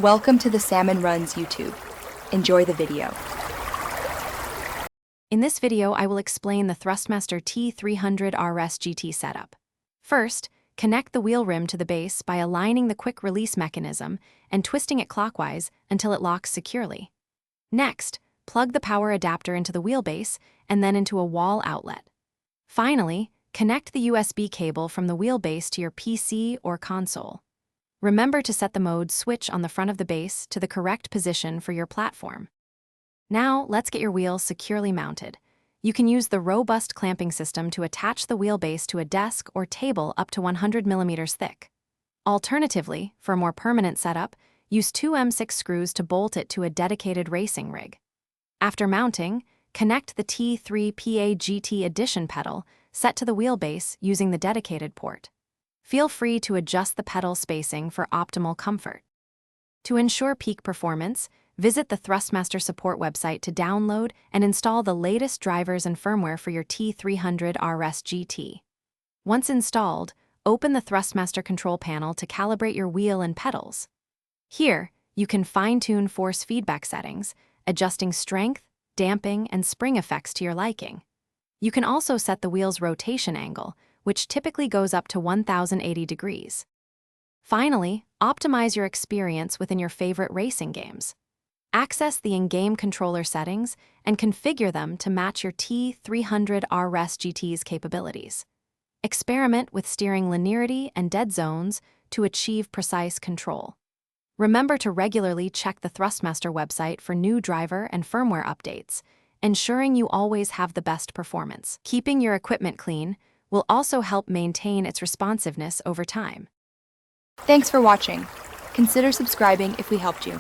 Welcome to the Salmon Runs YouTube. Enjoy the video. In this video, I will explain the Thrustmaster T300 RS GT setup. First, connect the wheel rim to the base by aligning the quick release mechanism and twisting it clockwise until it locks securely. Next, plug the power adapter into the wheelbase and then into a wall outlet. Finally, connect the USB cable from the wheelbase to your PC or console. Remember to set the mode switch on the front of the base to the correct position for your platform. Now, let's get your wheels securely mounted. You can use the robust clamping system to attach the wheelbase to a desk or table up to 100 millimeters thick. Alternatively, for a more permanent setup, use two M6 screws to bolt it to a dedicated racing rig. After mounting, connect the T3PA GT Edition pedal set to the wheelbase using the dedicated port. Feel free to adjust the pedal spacing for optimal comfort. To ensure peak performance, visit the Thrustmaster support website to download and install the latest drivers and firmware for your T300 RS GT. Once installed, open the Thrustmaster control panel to calibrate your wheel and pedals. Here, you can fine-tune force feedback settings, adjusting strength, damping, and spring effects to your liking. You can also set the wheel's rotation angle, which typically goes up to 1080 degrees. Finally, optimize your experience within your favorite racing games. Access the in-game controller settings and configure them to match your T300 RS GT's capabilities. Experiment with steering linearity and dead zones to achieve precise control. Remember to regularly check the Thrustmaster website for new driver and firmware updates, ensuring you always have the best performance. Keeping your equipment clean will also help maintain its responsiveness over time. Thanks for watching. Consider subscribing if we helped you.